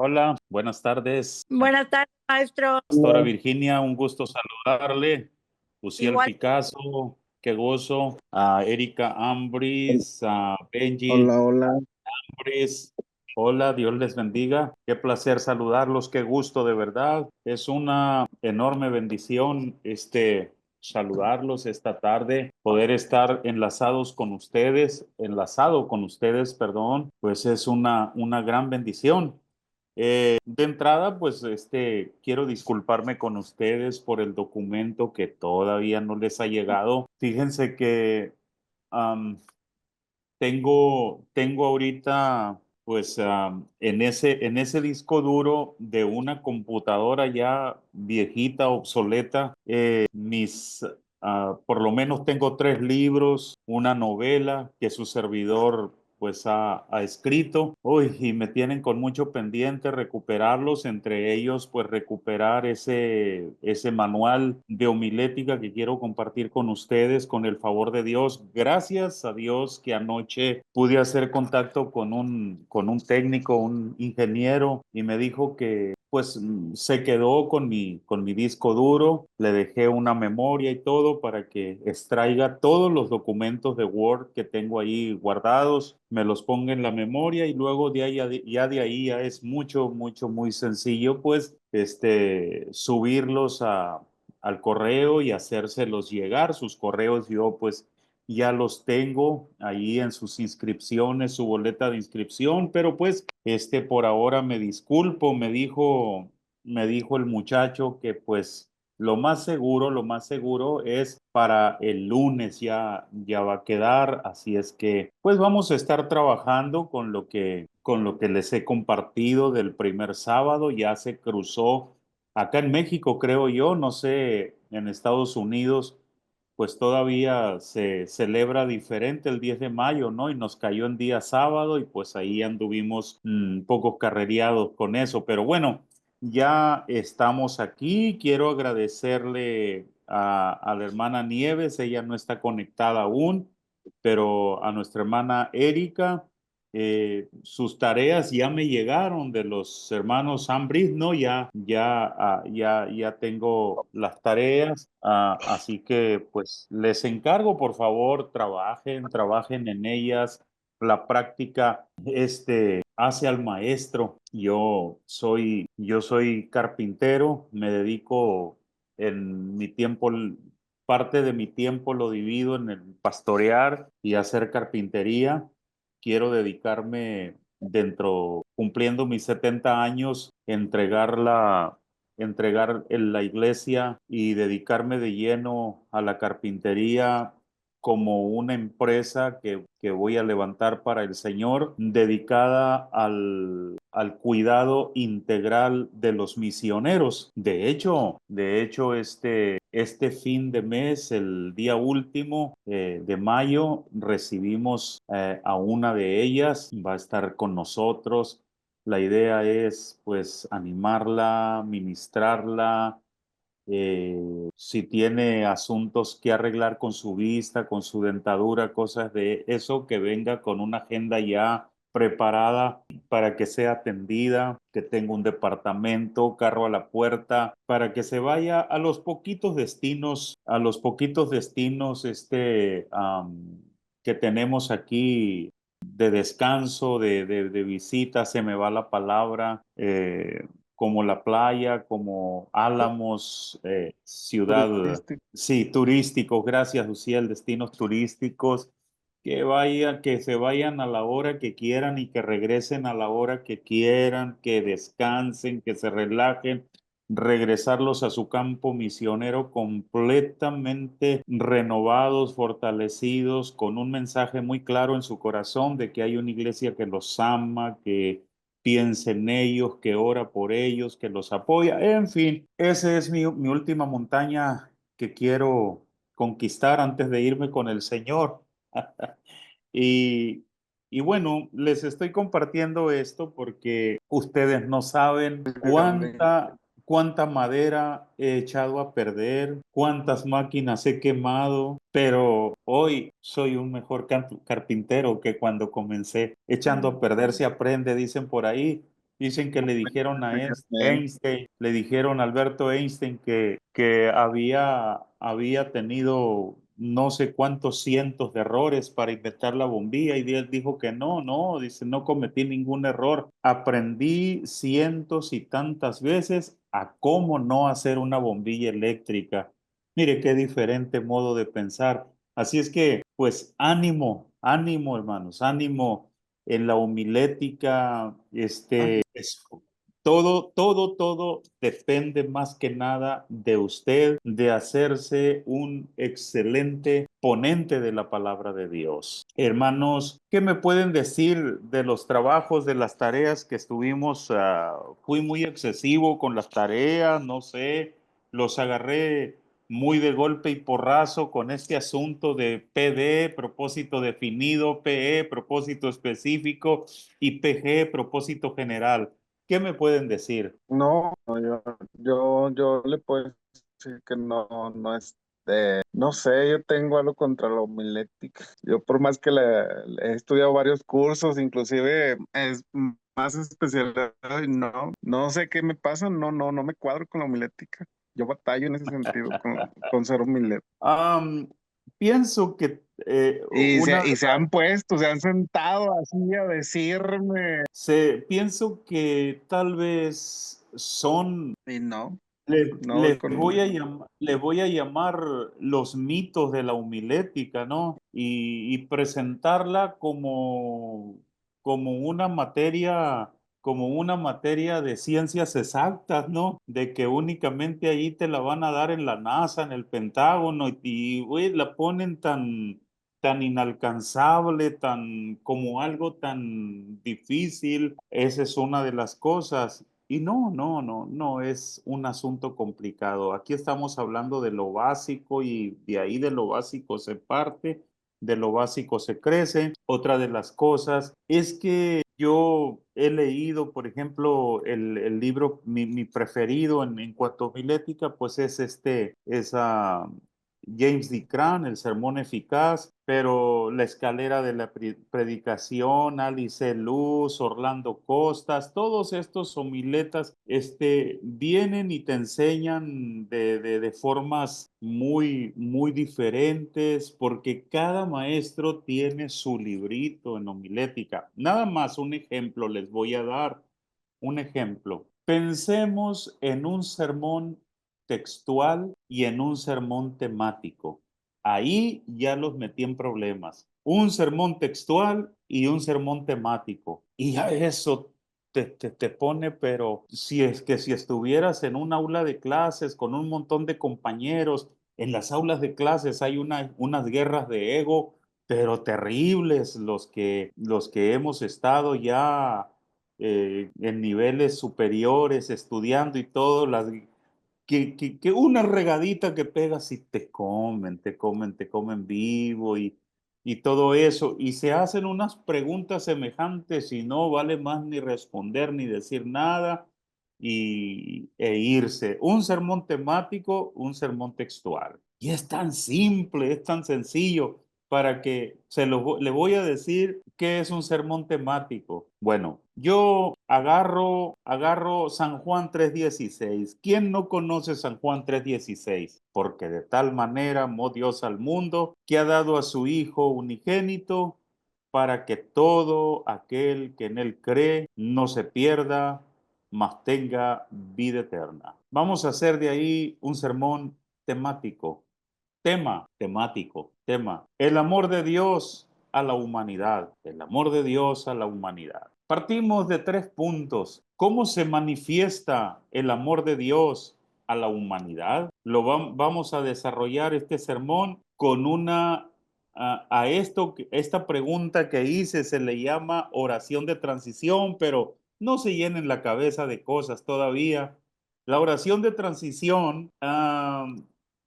Hola, buenas tardes. Buenas tardes, maestro. Pastora Virginia, un gusto saludarle. Uciel Igual, Picasso, qué gozo. A Erika Ambris, a Benji Hola, hola. Ambris. Hola, Dios les bendiga. Qué placer saludarlos, qué gusto de verdad. Es una enorme bendición saludarlos esta tarde, poder estar enlazado con ustedes, perdón, pues es una gran bendición. De entrada, pues quiero disculparme con ustedes por el documento que todavía no les ha llegado. Fíjense que am, tengo ahorita, pues en ese disco duro de una computadora ya viejita, obsoleta, por lo menos tengo 3 libros, una novela que su servidor pues ha escrito. Uy, y me tienen con mucho pendiente recuperarlos, entre ellos pues recuperar ese manual de homilética que quiero compartir con ustedes con el favor de Dios. Gracias a Dios que anoche pude hacer contacto con un técnico, un ingeniero, y me dijo que pues se quedó con mi disco duro, le dejé una memoria y todo para que extraiga todos los documentos de Word que tengo ahí guardados, me los ponga en la memoria y luego de ahí, ya de ahí ya es muy sencillo, pues, subirlos al correo y hacérselos llegar. Sus correos yo pues ya los tengo ahí en sus inscripciones, su boleta de inscripción, pero pues por ahora me disculpo, me dijo el muchacho que pues lo más seguro es para el lunes ya va a quedar, así es que pues vamos a estar trabajando con lo que les he compartido del primer sábado. Ya se cruzó acá en México, creo yo, no sé, en Estados Unidos pues todavía se celebra diferente el 10 de mayo, ¿no? Y nos cayó en día sábado y pues ahí anduvimos un poco carrereados con eso. Pero bueno, ya estamos aquí. Quiero agradecerle a la hermana Nieves, ella no está conectada aún, pero a nuestra hermana Erika. Sus tareas ya me llegaron de los hermanos Ambris, ¿no? Ya tengo las tareas, así que pues les encargo, por favor, trabajen en ellas. La práctica, hace al maestro. Yo soy carpintero, me dedico en mi tiempo, parte de mi tiempo lo divido en el pastorear y hacer carpintería. Quiero dedicarme cumpliendo mis 70 años, entregar en la iglesia y dedicarme de lleno a la carpintería como una empresa que voy a levantar para el Señor, dedicada al cuidado integral de los misioneros. De hecho, este fin de mes, el día último de mayo, recibimos a una de ellas, va a estar con nosotros. La idea es pues animarla, ministrarla, si tiene asuntos que arreglar con su vista, con su dentadura, cosas de eso, que venga con una agenda ya preparada para que sea atendida, que tenga un departamento, carro a la puerta, para que se vaya a los poquitos destinos, que tenemos aquí de descanso, de visita, se me va la palabra, como la playa, como Álamos, ciudad, Turístico. sí, turísticos, gracias, Luciel, destinos turísticos, que se vayan a la hora que quieran y que regresen a la hora que quieran, que descansen, que se relajen, regresarlos a su campo misionero completamente renovados, fortalecidos, con un mensaje muy claro en su corazón de que hay una iglesia que los ama, que piensa en ellos, que ora por ellos, que los apoya. En fin, esa es mi última montaña que quiero conquistar antes de irme con el Señor. Y, y bueno, les estoy compartiendo esto porque ustedes no saben cuánta madera he echado a perder, cuántas máquinas he quemado, pero hoy soy un mejor carpintero que cuando comencé. Echando a perder se aprende, dicen por ahí. Dicen que le dijeron a Fíjate. Einstein, le dijeron a Alberto Einstein que había tenido no sé cuántos cientos de errores para inventar la bombilla y él dijo que no, no, dice, no cometí ningún error. Aprendí cientos y tantas veces a cómo no hacer una bombilla eléctrica. Mire qué diferente modo de pensar. Así es que, pues ánimo, ánimo, hermanos, ánimo en la homilética, todo depende más que nada de usted, de hacerse un excelente ponente de la palabra de Dios. Hermanos, ¿qué me pueden decir de los trabajos, de las tareas que estuvimos? Fui muy excesivo con las tareas, no sé, los agarré muy de golpe y porrazo con este asunto de PD, propósito definido, PE, propósito específico y PG, propósito general. ¿Qué me pueden decir? No, no, yo le puedo decir que no, no no sé, yo tengo algo contra la homilética. Yo por más que he estudiado varios cursos, inclusive es más especializado y no sé qué me pasa, no me cuadro con la homilética. Yo batallo en ese sentido con ser homilético. Am, Pienso que una de Y se han puesto, se han sentado así a decirme, pienso que tal vez son. y no voy Les con... le voy a llamar los mitos de la homilética, ¿no? Y presentarla como una materia de ciencias exactas, ¿no? De que únicamente ahí te la van a dar en la NASA, en el Pentágono, güey, la ponen tan inalcanzable, tan como algo tan difícil. Esa es una de las cosas. Y no es un asunto complicado. Aquí estamos hablando de lo básico y de ahí de lo básico se parte, de lo básico se crece. Otra de las cosas es que yo he leído, por ejemplo, el libro, mi preferido en cuanto a homilética, pues es James D. Cran, El Sermón Eficaz, pero La Escalera de la Predicación, Alice Luz, Orlando Costas, todos estos homiletas, vienen y te enseñan de formas muy diferentes, porque cada maestro tiene su librito en homilética. Nada más un ejemplo les voy a dar. Un ejemplo. Pensemos en un sermón textual y en un sermón temático. Ahí ya los metí en problemas. Un sermón textual y un sermón temático. Y a eso te pone, pero si estuvieras en un aula de clases con un montón de compañeros, en las aulas de clases hay unas guerras de ego, pero terribles, los que hemos estado ya en niveles superiores, estudiando y todo, que una regadita que pegas y te comen vivo y todo eso. Y se hacen unas preguntas semejantes y no vale más ni responder ni decir nada e irse. Un sermón temático, un sermón textual. Y es tan simple, es tan sencillo para que le voy a decir qué es un sermón temático. Bueno, yo agarro San Juan 3:16. ¿Quién no conoce San Juan 3:16? Porque de tal manera amó Dios al mundo que ha dado a su Hijo unigénito para que todo aquel que en él cree no se pierda, mas tenga vida eterna. Vamos a hacer de ahí un sermón temático. Tema. El amor de Dios a la humanidad. El amor de Dios a la humanidad. Partimos de 3 puntos. ¿Cómo se manifiesta el amor de Dios a la humanidad? Vamos a desarrollar este sermón con esta pregunta que hice se le llama oración de transición, pero no se llenen la cabeza de cosas todavía. La oración de transición,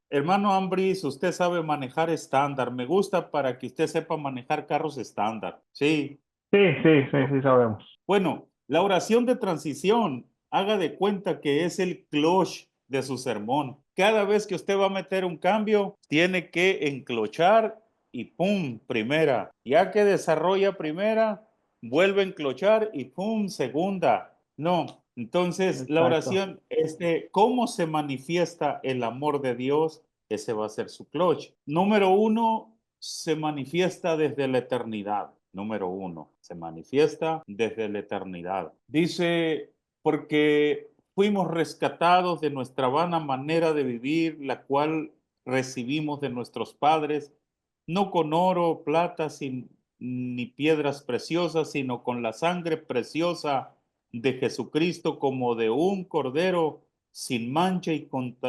hermano Ambris, usted sabe manejar estándar. Me gusta para que usted sepa manejar carros estándar. Sí. Sí, sí, sí, sí sabemos. Bueno, la oración de transición, haga de cuenta que es el cloche de su sermón. Cada vez que usted va a meter un cambio, tiene que enclochar y pum, primera. Ya que desarrolla primera, vuelve a enclochar y pum, segunda. No, entonces la Exacto. oración, ¿cómo se manifiesta el amor de Dios? Ese va a ser su clutch. Número uno, se manifiesta desde la eternidad. Número uno, se manifiesta desde la eternidad. Dice, porque fuimos rescatados de nuestra vana manera de vivir, la cual recibimos de nuestros padres, no con oro, plata, ni piedras preciosas, sino con la sangre preciosa de Jesucristo, como de un cordero sin mancha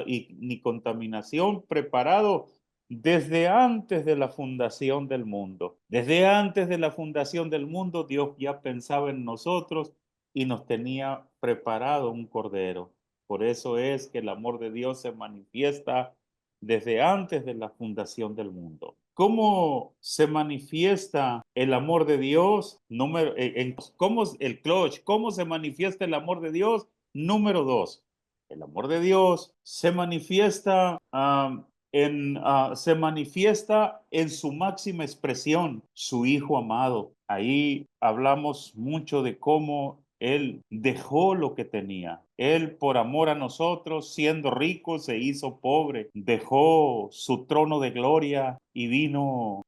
ni contaminación, preparado desde antes de la fundación del mundo. Desde antes de la fundación del mundo, Dios ya pensaba en nosotros y nos tenía preparado un cordero. Por eso es que el amor de Dios se manifiesta desde antes de la fundación del mundo. ¿Cómo se manifiesta el amor de Dios? ¿Cómo el clutch? ¿Cómo se manifiesta el amor de Dios? Número dos, el amor de Dios se manifiesta se manifiesta en su máxima expresión, su Hijo amado. Ahí hablamos mucho de cómo Él dejó lo que tenía. Él, por amor a nosotros, siendo rico, se hizo pobre, dejó su trono de gloria y vino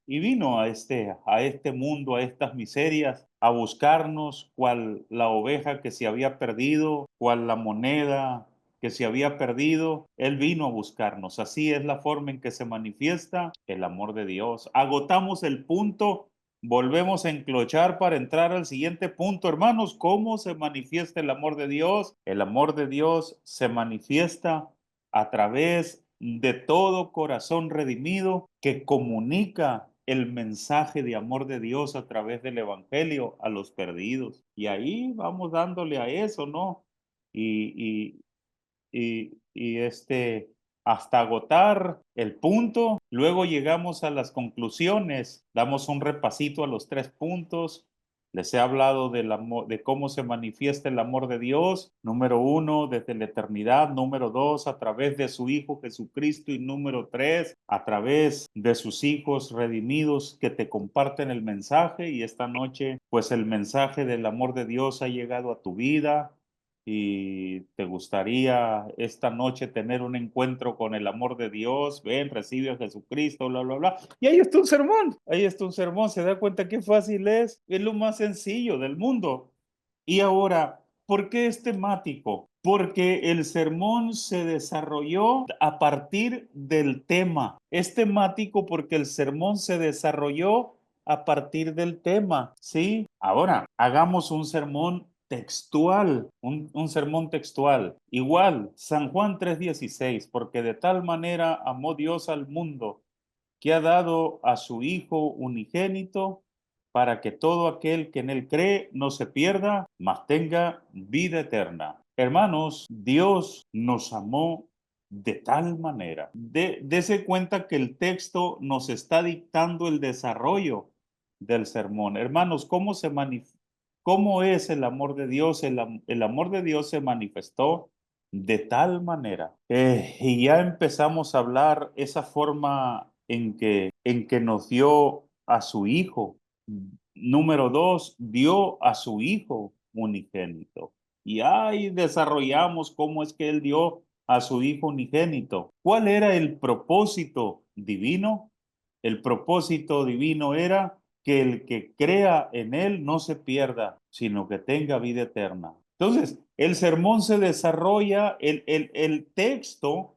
a este mundo, a estas miserias, a buscarnos cual la oveja que se había perdido, cual la moneda que se había perdido, Él vino a buscarnos. Así es la forma en que se manifiesta el amor de Dios. Agotamos el punto, volvemos a enclochar para entrar al siguiente punto. Hermanos, ¿cómo se manifiesta el amor de Dios? El amor de Dios se manifiesta a través de todo corazón redimido que comunica el mensaje de amor de Dios a través del Evangelio a los perdidos. Y ahí vamos dándole a eso, ¿no? Y, hasta agotar el punto. Luego llegamos a las conclusiones, damos un repasito a los 3 puntos. Les he hablado del amor, de cómo se manifiesta el amor de Dios. Número uno, desde la eternidad. Número dos, a través de su Hijo Jesucristo. Y número tres, a través de sus hijos redimidos que te comparten el mensaje. Y esta noche, pues el mensaje del amor de Dios ha llegado a tu vida y te gustaría esta noche tener un encuentro con el amor de Dios, ven, recibe a Jesucristo, bla, bla, bla. Y ahí está un sermón, ahí está un sermón, se da cuenta qué fácil es lo más sencillo del mundo. Y ahora, ¿por qué es temático? Porque el sermón se desarrolló a partir del tema. Es temático porque el sermón se desarrolló a partir del tema, ¿sí? Ahora, hagamos un sermón textual, un sermón textual. Igual, San Juan 3:16, porque de tal manera amó Dios al mundo que ha dado a su Hijo unigénito para que todo aquel que en él cree no se pierda, mas tenga vida eterna. Hermanos, Dios nos amó de tal manera. Dese cuenta que el texto nos está dictando el desarrollo del sermón. Hermanos, ¿cómo es el amor de Dios? El amor de Dios se manifestó de tal manera. Y ya empezamos a hablar esa forma en que nos dio a su Hijo. Número dos, dio a su Hijo unigénito. Y ahí desarrollamos cómo es que Él dio a su Hijo unigénito. ¿Cuál era el propósito divino? El propósito divino era que el que crea en Él no se pierda, sino que tenga vida eterna. Entonces, el sermón se desarrolla, el texto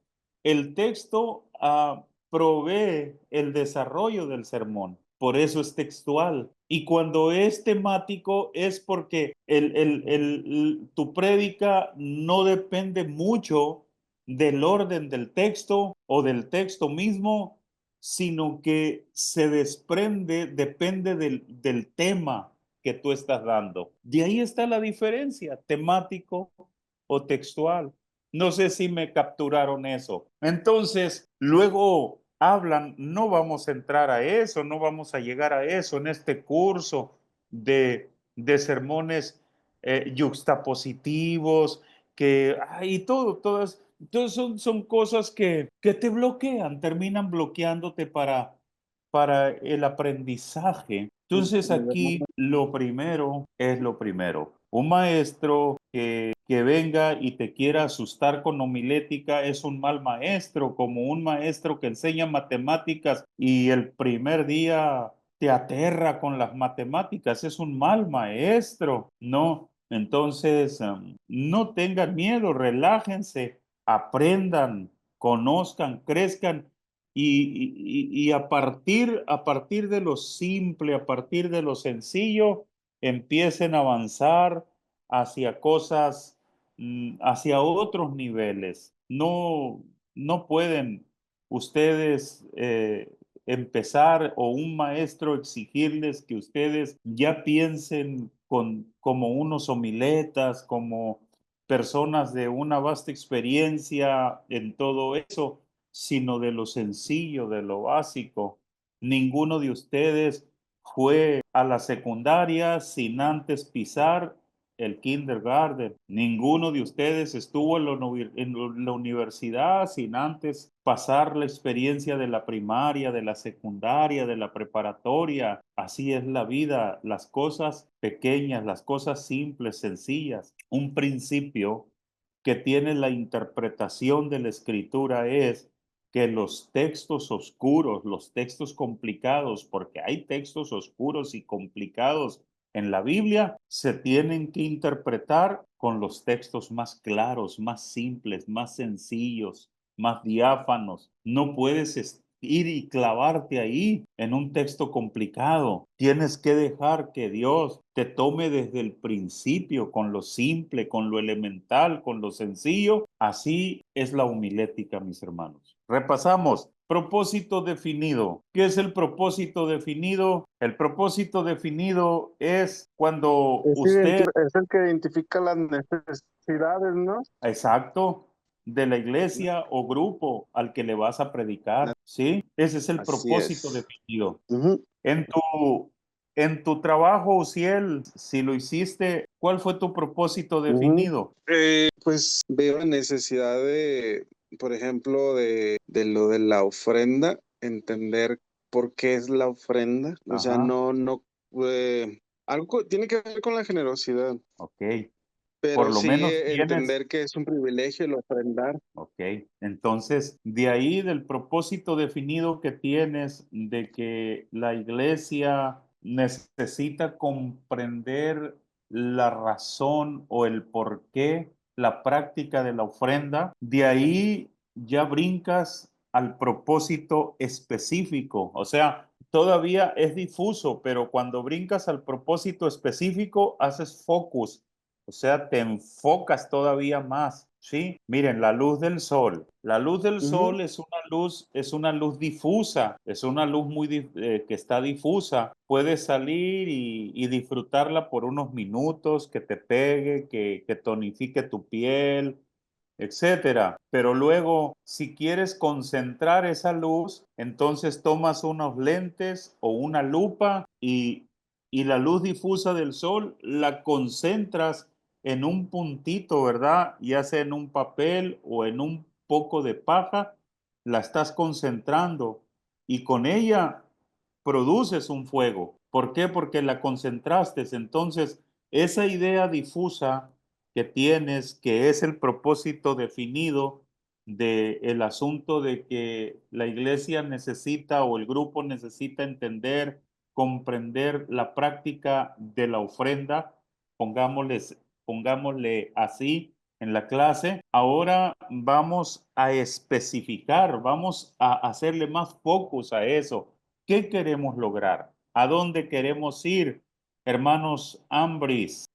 provee el desarrollo del sermón. Por eso es textual. Y cuando es temático es porque tu prédica no depende mucho del orden del texto o del texto mismo, sino que depende del tema que tú estás dando. De ahí está la diferencia, temático o textual. No sé si me capturaron eso. Entonces, luego hablan, no vamos a entrar a eso, no vamos a llegar a eso en este curso de sermones yuxtapositivos, y todas son cosas que te bloquean, terminan bloqueándote para el aprendizaje. Entonces aquí lo primero es lo primero. Un maestro que venga y te quiera asustar con homilética es un mal maestro, como un maestro que enseña matemáticas y el primer día te aterra con las matemáticas, es un mal maestro, ¿no? Entonces, no tengan miedo, relájense, aprendan, conozcan, crezcan y a partir de lo simple, a partir de lo sencillo, empiecen a avanzar hacia cosas, hacia otros niveles. No, no pueden ustedes empezar o un maestro exigirles que ustedes ya piensen como unos homiletas, como personas de una vasta experiencia en todo eso, sino de lo sencillo, de lo básico. Ninguno de ustedes fue a la secundaria sin antes pisar el kindergarten. Ninguno de ustedes estuvo en la universidad sin antes pasar la experiencia de la primaria, de la secundaria, de la preparatoria. Así es la vida, las cosas pequeñas, las cosas simples, sencillas. Un principio que tiene la interpretación de la escritura es que los textos oscuros, los textos complicados, porque hay textos oscuros y complicados en la Biblia, se tienen que interpretar con los textos más claros, más simples, más sencillos, más diáfanos. No puedes ir y clavarte ahí en un texto complicado. Tienes que dejar que Dios te tome desde el principio con lo simple, con lo elemental, con lo sencillo. Así es la homilética, mis hermanos. Repasamos. Propósito definido. ¿Qué es el propósito definido? El propósito definido es cuando usted, Es el que identifica las necesidades, ¿no? exacto, de la iglesia o grupo al que le vas a predicar, ¿sí? Ese es el Así propósito es. definido. Ujú. En tu trabajo, Uciel, si lo hiciste, ¿cuál fue tu propósito Ujú. definido? Pues veo la necesidad de, por ejemplo, de lo de la ofrenda, entender por qué es la ofrenda. O sea, Ajá, algo tiene que ver con la generosidad, ok. Por pero lo sí menos tienes. entender que es un privilegio el ofrendar. Ok, entonces de ahí del propósito definido que tienes de que la iglesia necesita comprender la razón o el por qué la práctica de la ofrenda, de ahí ya brincas al propósito específico, o sea, todavía es difuso, pero cuando brincas al propósito específico, haces focus, o sea, te enfocas todavía más, ¿sí? Miren, la luz del sol. La luz del Ujú. sol es una luz difusa, es una luz que está difusa. Puedes salir y disfrutarla por unos minutos, que te pegue, que tonifique tu piel, etcétera. Pero luego, si quieres concentrar esa luz, entonces tomas unos lentes o una lupa y la luz difusa del sol la concentras en un puntito, ¿verdad? Ya sea en un papel o en un poco de paja, la estás concentrando y con ella produces un fuego. ¿Por qué? Porque la concentraste. Entonces, esa idea difusa que tienes, que es el propósito definido del asunto de que la iglesia necesita o el grupo necesita entender, comprender la práctica de la ofrenda, pongámosle así en la clase. Ahora vamos a especificar, vamos a hacerle más focus a eso. ¿Qué queremos lograr? ¿A dónde queremos ir? Hermanos Ambris,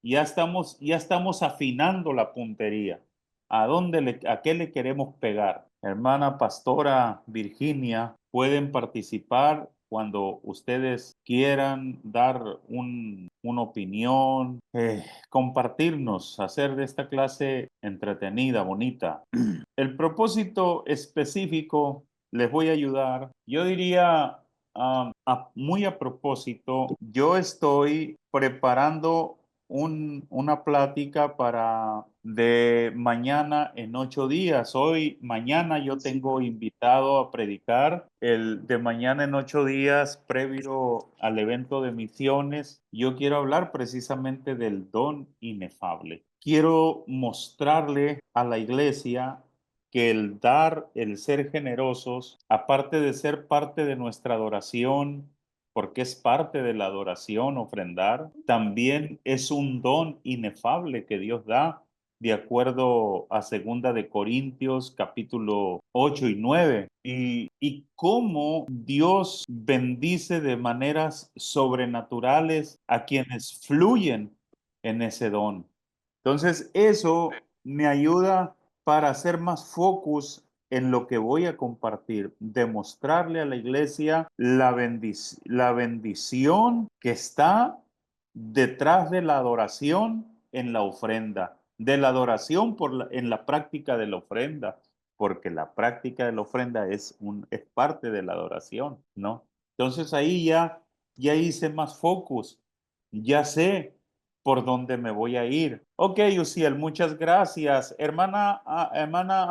ya estamos afinando la puntería. ¿A qué le queremos pegar? Hermana Pastora Virginia, pueden participar cuando ustedes quieran dar una opinión, compartirnos, hacer de esta clase entretenida, bonita. El propósito específico les voy a ayudar. Yo diría, muy a propósito, yo estoy preparando una plática para de mañana en 8 días. Mañana yo tengo invitado a predicar el de mañana en 8 días previo al evento de misiones. Yo quiero hablar precisamente del don inefable. Quiero mostrarle a la iglesia que el dar, el ser generosos, aparte de ser parte de nuestra adoración, porque es parte de la adoración ofrendar, también es un don inefable que Dios da, de acuerdo a 2 de Corintios capítulo 8 y 9, y cómo Dios bendice de maneras sobrenaturales a quienes fluyen en ese don. Entonces, eso me ayuda para hacer más focus en lo que voy a compartir, demostrarle a la iglesia la bendición que está detrás de la adoración en la ofrenda, de la adoración en la práctica de la ofrenda, porque la práctica de la ofrenda es parte de la adoración, ¿no? Entonces ahí ya hice más focus, ya sé por dónde me voy a ir. Ok, Uciel, muchas gracias. Hermana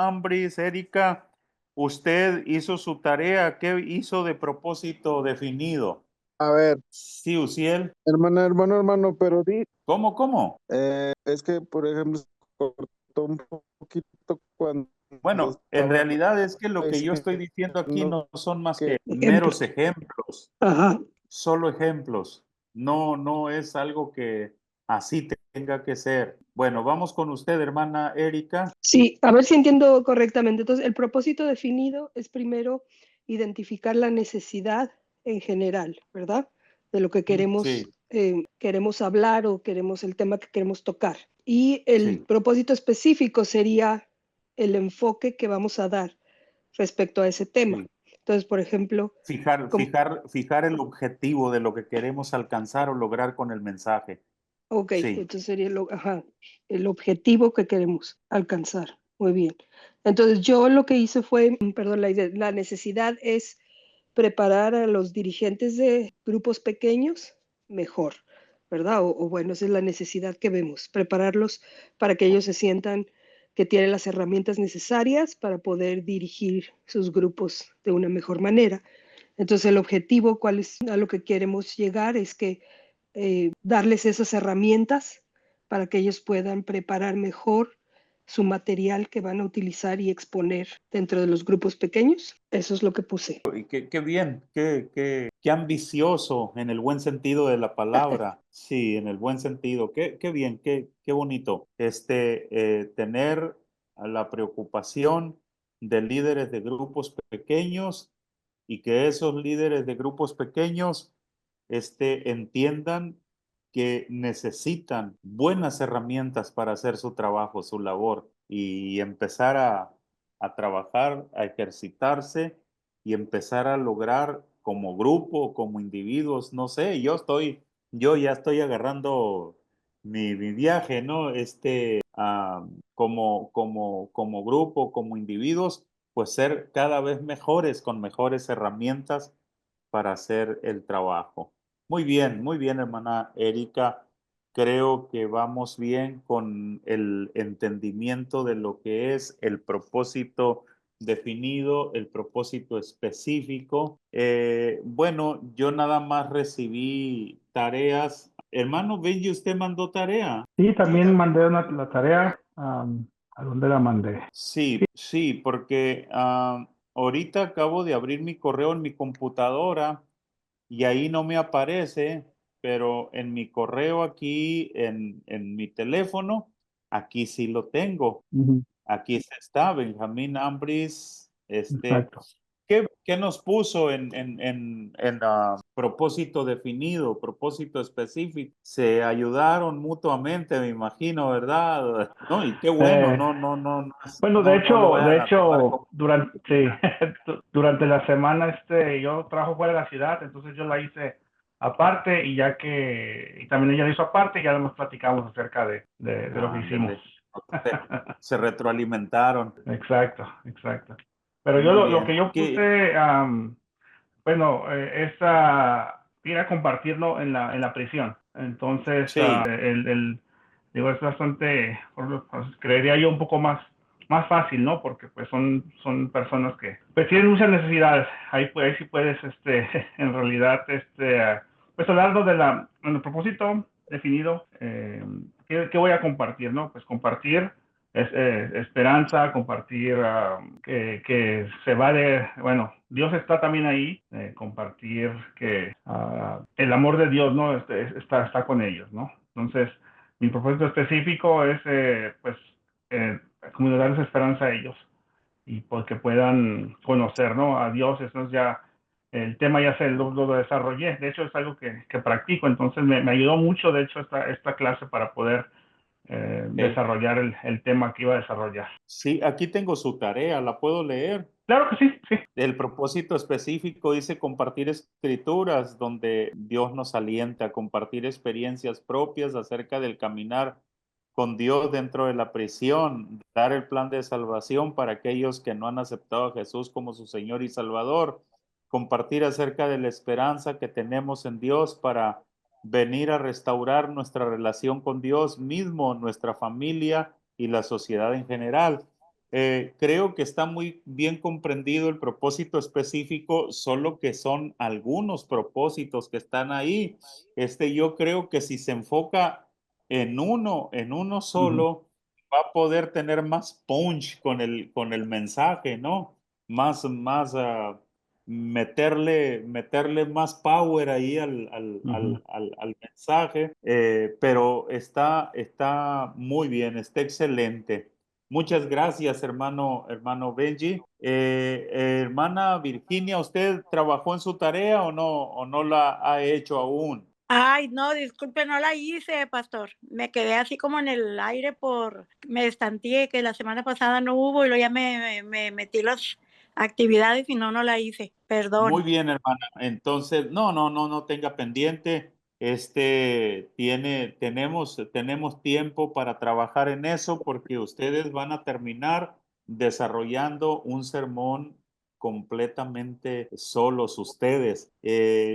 Ambris, Erika, usted hizo su tarea. ¿Qué hizo de propósito definido? A ver, Sí, Uciel. hermano, pero ¿Cómo? es que, por ejemplo, se cortó un poquito cuando Bueno, en estaba realidad es que lo que yo estoy diciendo aquí diciendo no son más que que Ejemplo. meros ejemplos, Ajá. solo ejemplos. No es algo que así tenga que ser. Bueno, vamos con usted, hermana Erika. Sí, a ver si entiendo correctamente. Entonces, el propósito definido es primero identificar la necesidad en general, ¿verdad? De lo que Sí, queremos hablar o el tema que queremos tocar. Y el sí. propósito específico sería el enfoque que vamos a dar respecto a ese tema. Sí. Entonces, por ejemplo, Fijar el objetivo de lo que queremos alcanzar o lograr con el mensaje. ok, Sí, entonces sería el objetivo que queremos alcanzar. Muy bien. Entonces yo lo que hice fue, perdón, la necesidad es preparar a los dirigentes de grupos pequeños mejor, ¿verdad? O bueno, esa es la necesidad que vemos, prepararlos para que ellos se sientan que tienen las herramientas necesarias para poder dirigir sus grupos de una mejor manera. Entonces el objetivo, cuál es a lo que queremos llegar, es que darles esas herramientas para que ellos puedan preparar mejor su material que van a utilizar y exponer dentro de los grupos pequeños. Eso es lo que puse. y qué bien, qué ambicioso en el buen sentido de la palabra. Sí, en el buen sentido. Qué bien, qué bonito. Tener la preocupación de líderes de grupos pequeños y que esos líderes de grupos pequeños entiendan que necesitan buenas herramientas para hacer su trabajo, su labor y empezar a trabajar, a ejercitarse y empezar a lograr como grupo, como individuos, no sé, yo ya estoy agarrando mi viaje, ¿no? Como grupo, como individuos, pues ser cada vez mejores, con mejores herramientas para hacer el trabajo. Muy bien, hermana Erika. Creo que vamos bien con el entendimiento de lo que es el propósito definido, el propósito específico. Bueno, yo nada más recibí tareas. Hermano Benji, ¿usted mandó tarea? Sí, también mandé la tarea. ¿A dónde la mandé? Sí, porque ahorita acabo de abrir mi correo en mi computadora y ahí no me aparece, pero en mi correo aquí, en mi teléfono, aquí sí lo tengo. Ujú, Aquí está, Benjamín Ambris. exacto. ¿Qué nos puso en propósito definido, propósito específico? Se ayudaron mutuamente, me imagino, ¿verdad? No, y qué bueno, Eh, bueno, no lo vayan de a tomar hecho, como sí, mentira. durante la semana yo trabajo fuera de la ciudad, entonces yo la hice aparte y también ella la hizo aparte y ya nos platicamos acerca de lo que hicimos. Ándale. Se retroalimentaron. Exacto. Pero yo Muy lo que bien. yo puse, bueno, ir a compartirlo en la prisión. Entonces, Sí, digo, es bastante, pues, creería yo, un poco más fácil, ¿no? Porque pues son personas que pues tienen muchas necesidades. Ahí sí puedes, en realidad, pues hablando del propósito definido, ¿qué voy a compartir, no? Pues compartir esperanza, compartir que se vale, bueno, Dios está también ahí, compartir que el amor de Dios, ¿no? Está con ellos, ¿no? Entonces, mi propósito específico es, pues, como darles esperanza a ellos y porque puedan conocer, ¿no? A Dios. Entonces ya el tema ya lo desarrollé. De hecho, es algo que practico. Entonces me ayudó mucho, de hecho, esta clase para poder ok. desarrollar el tema que iba a desarrollar. Sí, aquí tengo su tarea, ¿la puedo leer? Claro que sí, sí. El propósito específico dice compartir escrituras donde Dios nos alienta a compartir experiencias propias acerca del caminar con Dios dentro de la prisión, dar el plan de salvación para aquellos que no han aceptado a Jesús como su Señor y Salvador, compartir acerca de la esperanza que tenemos en Dios para venir a restaurar nuestra relación con Dios mismo, nuestra familia y la sociedad en general. Creo que está muy bien comprendido el propósito específico, solo que son algunos propósitos que están ahí. Yo creo que si se enfoca en uno Ujú. solo, va a poder tener más punch con el mensaje, ¿no? Meterle más power ahí Ujú. al mensaje, pero está muy bien, está excelente. Muchas gracias, hermano Benji. Hermana Virginia, ¿usted trabajó en su tarea o no la ha hecho aún? Ay, no, disculpe, no la hice, pastor. Me quedé así como en el aire me estanteé que la semana pasada no hubo y luego ya me metí las actividades y no la hice. Muy Perdón. bien, hermana. Entonces, no tenga pendiente. Tenemos tiempo para trabajar en eso porque ustedes van a terminar desarrollando un sermón completamente solos ustedes.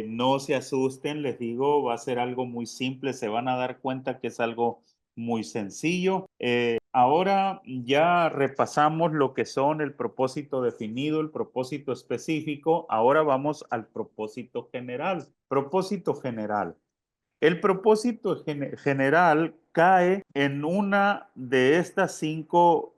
No se asusten, les digo, va a ser algo muy simple, se van a dar cuenta que es algo muy sencillo. Ahora ya repasamos lo que son el propósito definido, el propósito específico. Ahora vamos al propósito general. Propósito general. El propósito general cae en una de estas cinco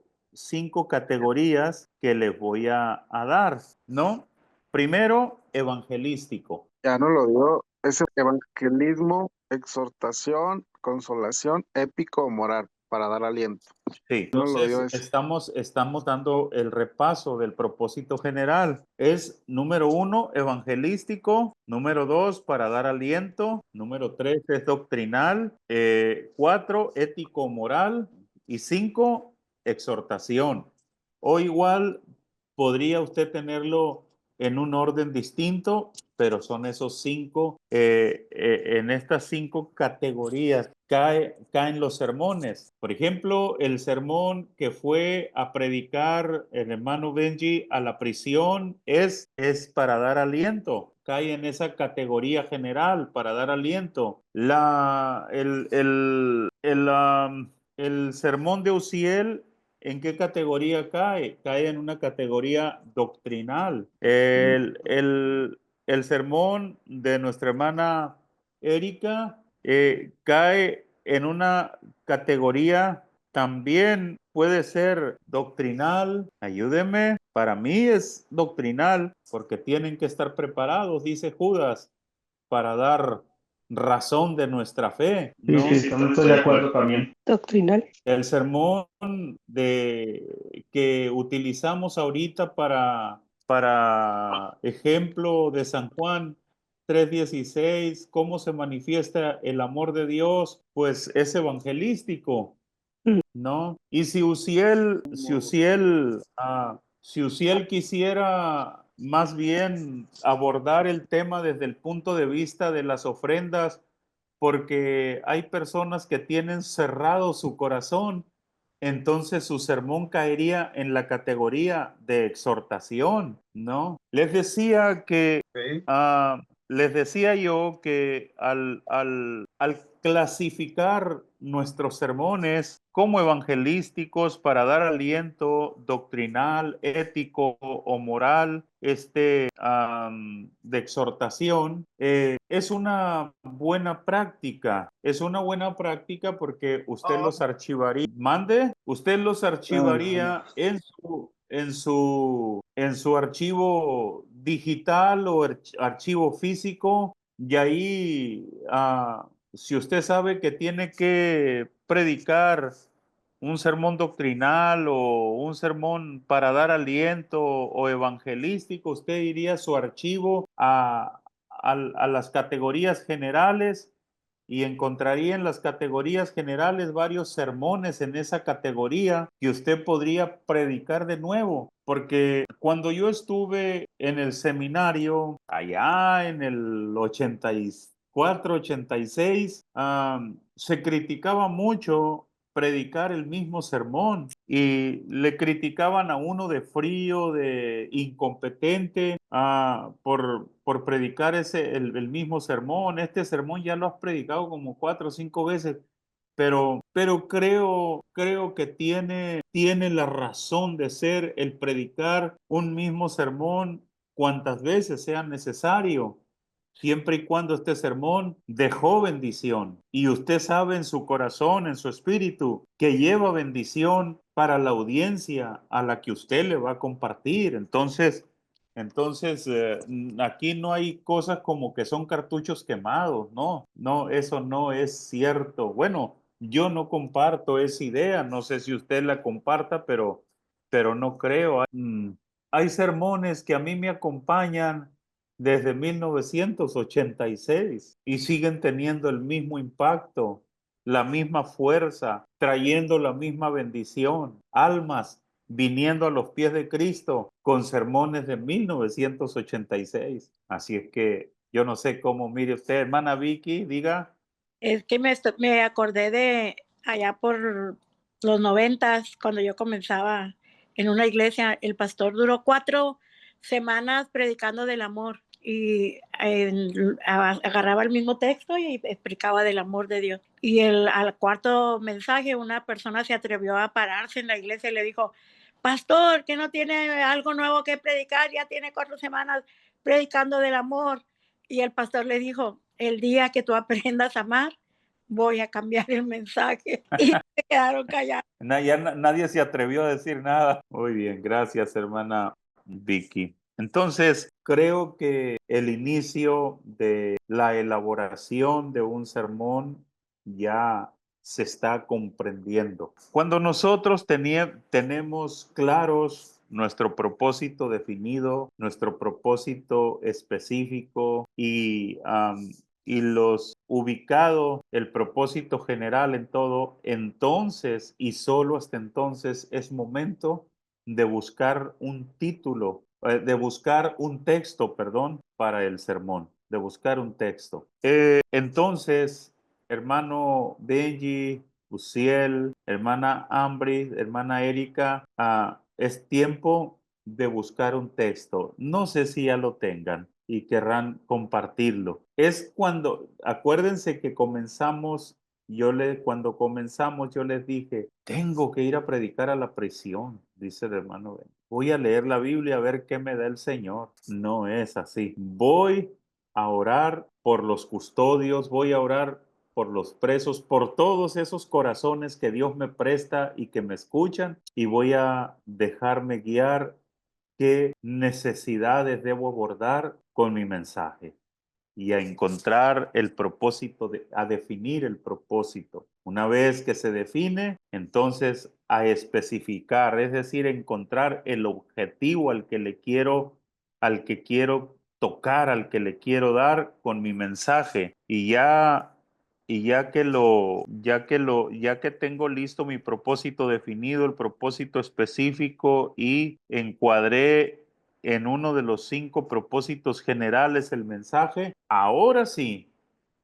categorías que les voy a dar, ¿no? Primero, evangelístico. Ya no lo dio. Es evangelismo, exhortación, consolación, épico o moral para dar aliento. Sí, No lo dio entonces ese. estamos dando el repaso del propósito general. Es número 1, evangelístico; número 2, para dar aliento; número 3, es doctrinal; 4, ético-moral; y 5, exhortación. O igual podría usted tenerlo en un orden distinto, pero son esos 5, en estas 5 categorías caen los sermones. Por ejemplo, el sermón que fue a predicar el hermano Benji a la prisión es para dar aliento, cae en esa categoría general, para dar aliento. El sermón de Uziel, ¿en qué categoría cae? Cae en una categoría doctrinal. El sermón de nuestra hermana Erika cae en una categoría, también puede ser doctrinal. Ayúdeme. Para mí es doctrinal porque tienen que estar preparados, dice Judas, para dar razón de nuestra fe, Sí, ¿no? sí, también estoy de acuerdo también. Doctrinal. El sermón que utilizamos ahorita para ejemplo de San Juan 3:16, cómo se manifiesta el amor de Dios, pues es evangelístico, ¿no? Y si Uziel quisiera más bien abordar el tema desde el punto de vista de las ofrendas, porque hay personas que tienen cerrado su corazón, entonces su sermón caería en la categoría de exhortación, ¿no? Les decía yo que al clasificar nuestros sermones como evangelísticos para dar aliento doctrinal, ético o moral, de exhortación, es una buena práctica. Es una buena práctica porque usted los archivaría, usted los archivaría en su archivo digital o archivo físico, y ahí, si usted sabe que tiene que predicar un sermón doctrinal o un sermón para dar aliento o evangelístico, usted iría a su archivo a las categorías generales y encontraría en las categorías generales varios sermones en esa categoría que usted podría predicar de nuevo. Porque cuando yo estuve en el seminario, allá en el 84, 86, se criticaba mucho predicar el mismo sermón y le criticaban a uno de frío, de incompetente, por predicar el mismo sermón. Este sermón ya lo has predicado como 4 o 5 veces, pero creo que tiene la razón de ser el predicar un mismo sermón cuantas veces sea necesario, siempre y cuando este sermón dejó bendición y usted sabe en su corazón, en su espíritu, que lleva bendición para la audiencia a la que usted le va a compartir. Entonces, aquí no hay cosas como que son cartuchos quemados, no, no, eso no es cierto. Bueno, yo no comparto esa idea, no sé si usted la comparta, pero no creo. Hay sermones que a mí me acompañan desde 1986 y siguen teniendo el mismo impacto, la misma fuerza, trayendo la misma bendición. Almas viniendo a los pies de Cristo con sermones de 1986. Así es que yo no sé cómo mire usted, hermana Vicky, diga. Es que me acordé de allá por los 90, cuando yo comenzaba en una iglesia. El pastor duró 4 semanas predicando del amor y agarraba el mismo texto y explicaba del amor de Dios. Y al cuarto mensaje una persona se atrevió a pararse en la iglesia y le dijo: pastor, ¿que no tiene algo nuevo que predicar? Ya tiene 4 semanas predicando del amor. Y el pastor le dijo: el día que tú aprendas a amar, voy a cambiar el mensaje. Y se quedaron callados. Nadie se atrevió a decir nada. Muy bien, gracias, hermana Vicky. Entonces, creo que el inicio de la elaboración de un sermón ya se está comprendiendo. Cuando nosotros tenemos claros nuestro propósito definido, nuestro propósito específico y los ubicado el propósito general en todo, entonces y solo hasta entonces es momento de buscar un título, de buscar un texto, perdón, para el sermón, de buscar un texto. Entonces, hermano Benji, Uciel, hermana Ambri, hermana Erika, es tiempo de buscar un texto. No sé si ya lo tengan y querrán compartirlo. Es cuando, acuérdense que cuando comenzamos yo les dije, tengo que ir a predicar a la prisión, dice el hermano Ben. Voy a leer la Biblia a ver qué me da el Señor. No es así. Voy a orar por los custodios, voy a orar por los presos, por todos esos corazones que Dios me presta y que me escuchan, y voy a dejarme guiar qué necesidades debo abordar con mi mensaje y a encontrar el propósito, a definir el propósito. Una vez que se define, entonces a especificar, es decir, encontrar el objetivo al que quiero tocar, al que le quiero dar con mi mensaje. Ya que tengo listo mi propósito definido, el propósito específico, y encuadré en uno de los 5 propósitos generales el mensaje, ahora sí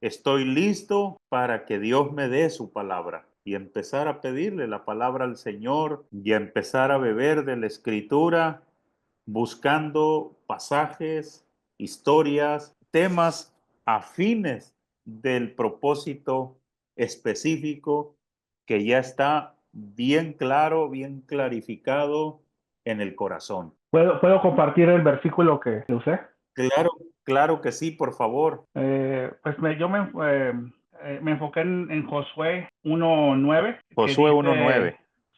estoy listo para que Dios me dé su palabra y empezar a pedirle la palabra al Señor y a empezar a beber de la Escritura, buscando pasajes, historias, temas afines del propósito específico, que ya está bien claro, bien clarificado en el corazón. ¿Puedo compartir el versículo que usé? Claro, claro que sí, por favor. Yo me enfoqué en Josué 1:9, que Josué dice, 1:9.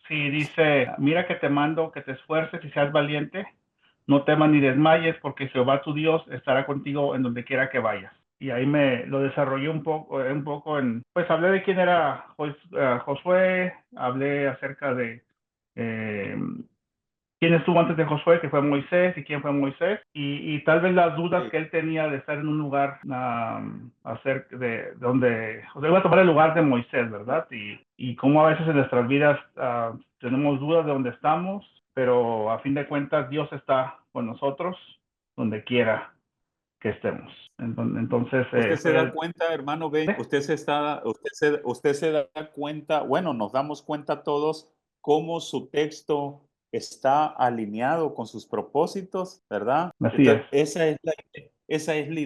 sí, dice, mira que te mando que te esfuerces y seas valiente, no temas ni desmayes, porque Jehová tu Dios estará contigo en donde quiera que vayas. Y ahí me lo desarrollé un poco pues hablé de quién era Josué, hablé acerca de eh, quién estuvo antes de Josué, que fue Moisés, y quién fue Moisés, y tal vez las dudas Sí. que él tenía de estar en un lugar acerca de donde, o sea, iba a tomar el lugar de Moisés, ¿verdad? Y cómo a veces en nuestras vidas tenemos dudas de dónde estamos, pero a fin de cuentas Dios está con nosotros donde quiera que estemos. Entonces, Usted se da fue cuenta, hermano Ben, usted se da cuenta, bueno, nos damos cuenta todos cómo su texto está alineado con sus propósitos, ¿verdad? así es. Entonces, esa es la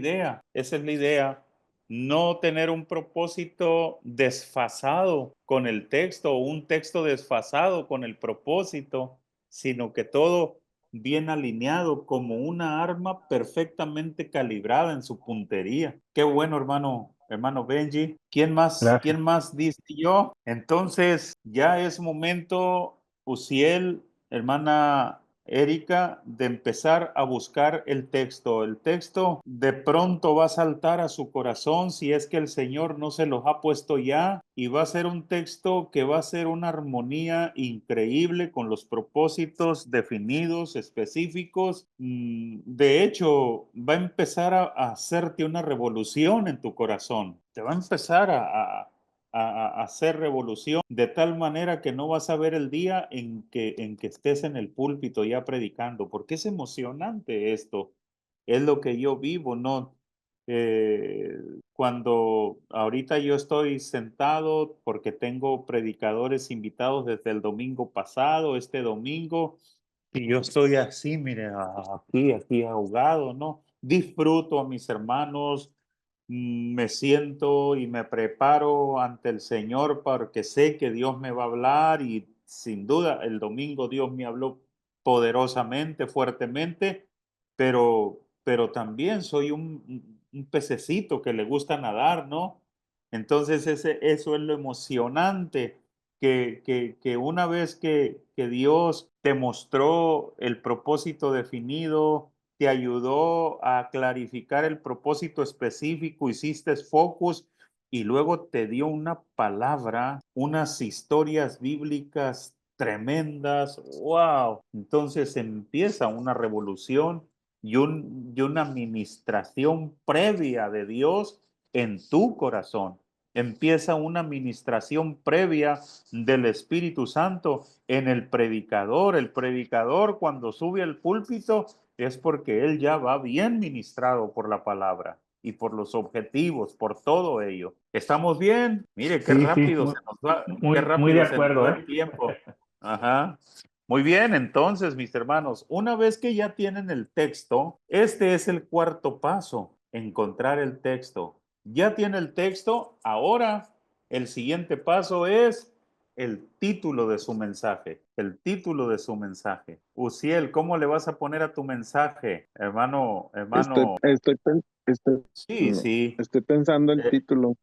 idea, no tener un propósito desfasado con el texto o un texto desfasado con el propósito, sino que todo bien alineado como una arma perfectamente calibrada en su puntería. Qué bueno, hermano Benji. Gracias. ¿Quién más dice yo? Entonces, ya es momento, Uziel, hermana Erika, de empezar a buscar el texto. El texto de pronto va a saltar a su corazón si es que el Señor no se los ha puesto ya, y va a ser un texto que va a ser una armonía increíble con los propósitos definidos, específicos. De hecho, va a empezar a hacerte una revolución en tu corazón. Te va a empezar a hacer revolución de tal manera que no vas a ver el día en que estés en el púlpito ya predicando, porque es emocionante esto. Es lo que yo vivo, ¿no? Eh, Cuando ahorita yo estoy sentado porque tengo predicadores invitados desde el domingo pasado, este domingo, y yo estoy así, mire, aquí ahogado, ¿no? Disfruto a mis hermanos, me siento y me preparo ante el Señor porque sé que Dios me va a hablar, y sin duda el domingo Dios me habló poderosamente, fuertemente, pero también soy un pececito que le gusta nadar, ¿no? Entonces eso es lo emocionante, que una vez que Dios te mostró el propósito definido, te ayudó a clarificar el propósito específico, hiciste focus y luego te dio una palabra, unas historias bíblicas tremendas. ¡Wow! Entonces empieza una revolución y una administración previa de Dios en tu corazón. Empieza una administración previa del Espíritu Santo en el predicador. El predicador, cuando sube al púlpito, es porque él ya va bien ministrado por la palabra y por los objetivos, por todo ello. ¿Estamos bien? Mire, qué Sí, rápido se nos va, qué muy de rápido se nos acuerdo, va ¿eh? el tiempo. Ajá. Muy bien, entonces, mis hermanos, una vez que ya tienen el texto, este es el cuarto paso, encontrar el texto. Ya tiene el texto, ahora el siguiente paso es el título de su mensaje, el título de su mensaje. Uziel, ¿cómo le vas a poner a tu mensaje, hermano? Estoy, estoy, Sí, sí. estoy pensando el título.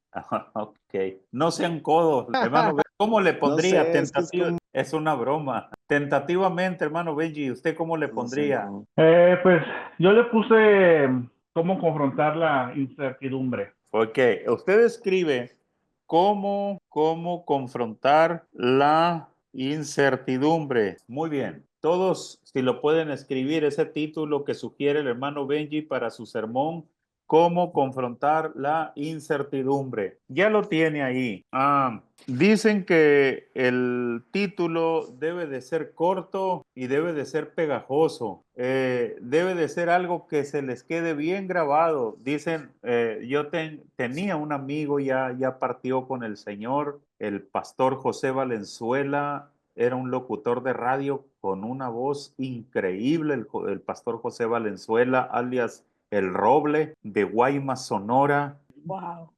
Ok. No sean codos, hermano. ¿Cómo le No pondría? sé, es que es como... Es una broma. Tentativamente, hermano Benji, ¿usted cómo le No sé, pondría? no. Pues yo le puse cómo confrontar la incertidumbre. Ok, usted escribe cómo confrontar la incertidumbre. Muy bien. Todos, si lo pueden escribir, ese título que sugiere el hermano Benji para su sermón, cómo confrontar la incertidumbre. Ya lo tiene ahí. Dicen que el título debe de ser corto y debe de ser pegajoso. Debe de ser algo que se les quede bien grabado. Dicen, yo tenía un amigo, ya partió con el Señor, el pastor José Valenzuela. Era un locutor de radio con una voz increíble, el pastor José Valenzuela, alias El Roble, de Guaymas, Sonora. Wow.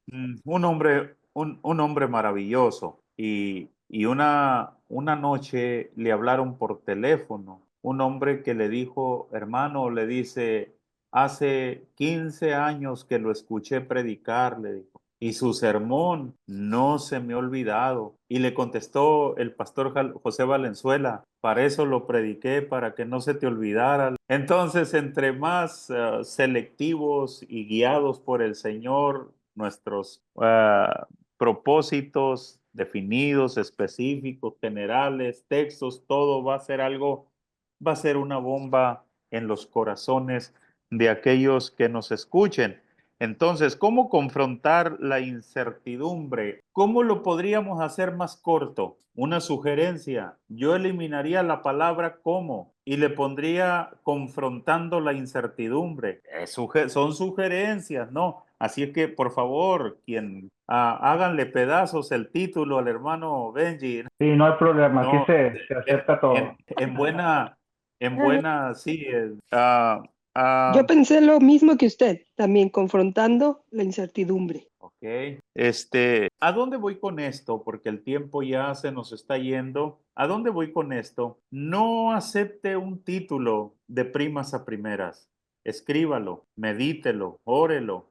Un hombre un hombre maravilloso y una noche le hablaron por teléfono, un hombre que le dijo, hermano, le dice, hace 15 años que lo escuché predicar, le dijo, y su sermón no se me ha olvidado. Y le contestó el pastor José Valenzuela, para eso lo prediqué, para que no se te olvidara. Entonces, entre más selectivos y guiados por el Señor, nuestros propósitos definidos, específicos, generales, textos, todo va a ser algo, va a ser una bomba en los corazones de aquellos que nos escuchen. Entonces, ¿cómo confrontar la incertidumbre? ¿Cómo lo podríamos hacer más corto? Una sugerencia. Yo eliminaría la palabra cómo y le pondría confrontando la incertidumbre. Son sugerencias, ¿no? Así es que, por favor, háganle pedazos el título al hermano Benji. Sí, no hay problema, aquí No, se acepta todo. en buena, sí. Yo pensé lo mismo que usted, también confrontando la incertidumbre. Ok. ¿A dónde voy con esto? Porque el tiempo ya se nos está yendo. ¿A dónde voy con esto? No acepte un título de primas a primeras. Escríbalo, medítelo, órelo,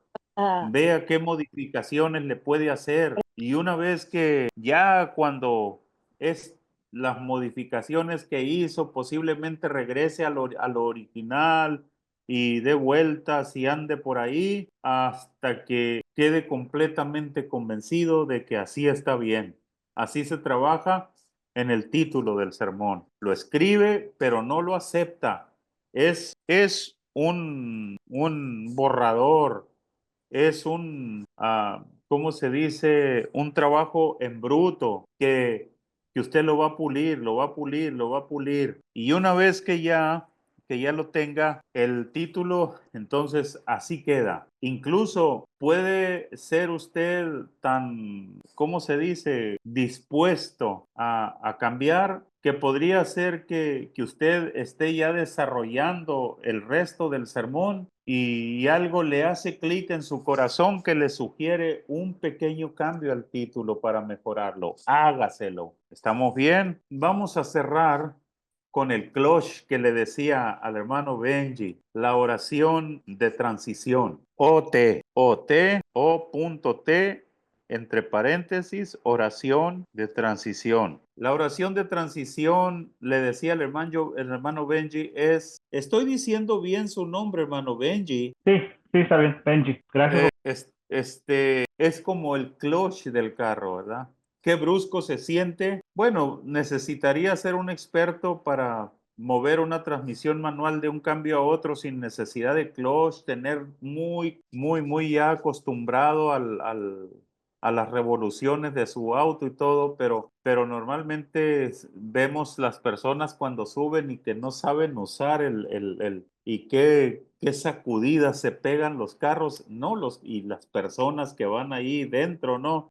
vea qué modificaciones le puede hacer. Y una vez que ya cuando es las modificaciones que hizo, posiblemente regrese a lo original y dé vueltas y ande por ahí hasta que quede completamente convencido de que así está bien. Así se trabaja en el título del sermón. Lo escribe, pero no lo acepta. Es un borrador, es ¿cómo se dice? Un trabajo en bruto que usted lo va a pulir, lo va a pulir, lo va a pulir. Y una vez que ya lo tenga el título, entonces así queda. Incluso puede ser usted tan, ¿cómo se dice?, dispuesto a cambiar, que podría ser que usted esté ya desarrollando el resto del sermón y algo le hace clic en su corazón que le sugiere un pequeño cambio al título para mejorarlo. Hágaselo. ¿Estamos bien? Vamos a cerrar con el cloche que le decía al hermano Benji, la oración de transición. O.T., entre paréntesis, oración de transición. La oración de transición, le decía el hermano Benji, estoy diciendo bien su nombre, hermano Benji. Sí, sí, está bien, Benji, gracias. Es como el clutch del carro, ¿verdad? Qué brusco se siente. Bueno, necesitaría ser un experto para mover una transmisión manual de un cambio a otro sin necesidad de clutch, tener muy ya acostumbrado a las revoluciones de su auto y todo, pero normalmente vemos las personas cuando suben y que no saben usar y qué sacudidas se pegan los carros, ¿no? Y las personas que van ahí dentro, ¿no?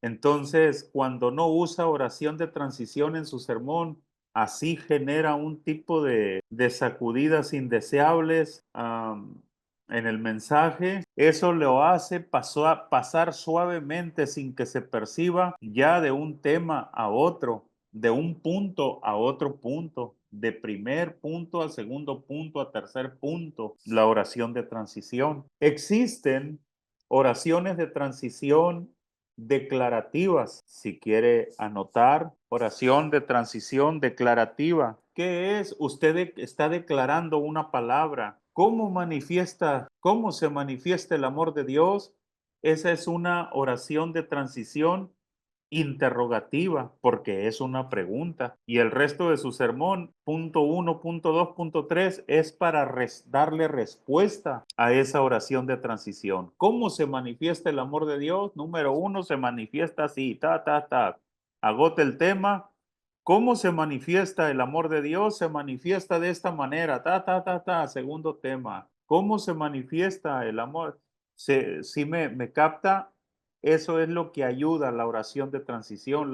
Entonces, cuando no usa oración de transición en su sermón, así genera un tipo de sacudidas indeseables en el mensaje. Eso lo hace pasar suavemente sin que se perciba ya de un tema a otro, de un punto a otro punto, de primer punto al segundo punto, a tercer punto, la oración de transición. Existen oraciones de transición declarativas. Si quiere anotar, oración de transición declarativa. ¿Qué es? Usted está declarando una palabra. ¿Cómo se manifiesta el amor de Dios? Esa es una oración de transición interrogativa, porque es una pregunta. Y el resto de su sermón, punto 1, punto 2, punto 3, es para darle respuesta a esa oración de transición. ¿Cómo se manifiesta el amor de Dios? Número 1, se manifiesta así, agote el tema. ¿Cómo se manifiesta el amor de Dios? Se manifiesta de esta manera, segundo tema. ¿Cómo se manifiesta el amor? ¿Sí me capta? Eso es lo que ayuda a la oración de transición.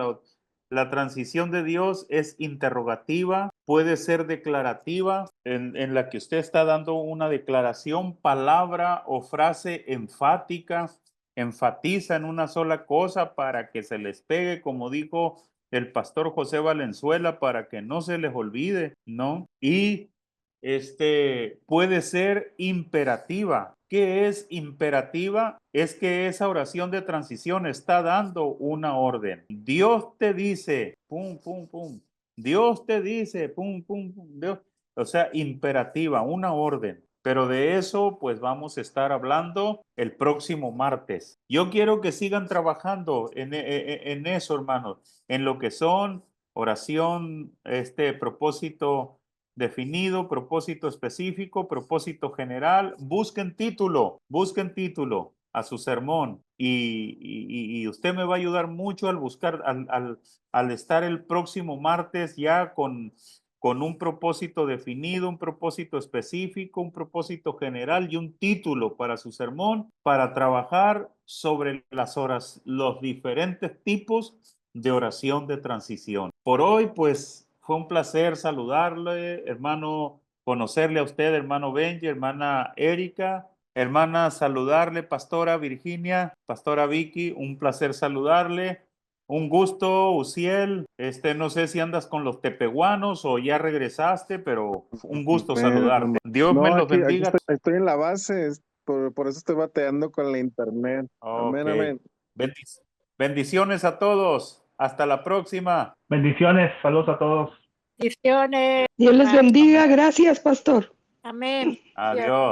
La transición de Dios es interrogativa, puede ser declarativa, en la que usted está dando una declaración, palabra o frase enfática enfatiza en una sola cosa para que se les pegue, como dijo el pastor José Valenzuela, para que no se les olvide, ¿no? Y puede ser imperativa. ¿Qué es imperativa? Es que esa oración de transición está dando una orden. Dios te dice, pum, pum, pum. Dios te dice, pum, pum, pum. Dios. O sea, imperativa, una orden. Pero de eso, pues vamos a estar hablando el próximo martes. Yo quiero que sigan trabajando en eso, hermanos, en lo que son oración, propósito definido, propósito específico, propósito general. Busquen título a su sermón y usted me va a ayudar mucho al buscar, al estar el próximo martes ya con un propósito definido, un propósito específico, un propósito general y un título para su sermón, para trabajar sobre las horas, los diferentes tipos de oración de transición. Por hoy, pues, fue un placer saludarle, hermano, conocerle a usted, hermano Benji, hermana Erika, hermana, saludarle, pastora Virginia, pastora Vicky, un placer saludarle. Un gusto, Uciel. No sé si andas con los tepehuanos o ya regresaste, pero un gusto saludarte. Dios me No, los aquí bendiga. estoy en la base, por eso estoy bateando con la internet. Ok. Amén, amén. Bendiciones a todos. Hasta la próxima. Bendiciones, saludos a todos. Bendiciones. Dios les bendiga. Gracias, pastor. Amén. Adiós.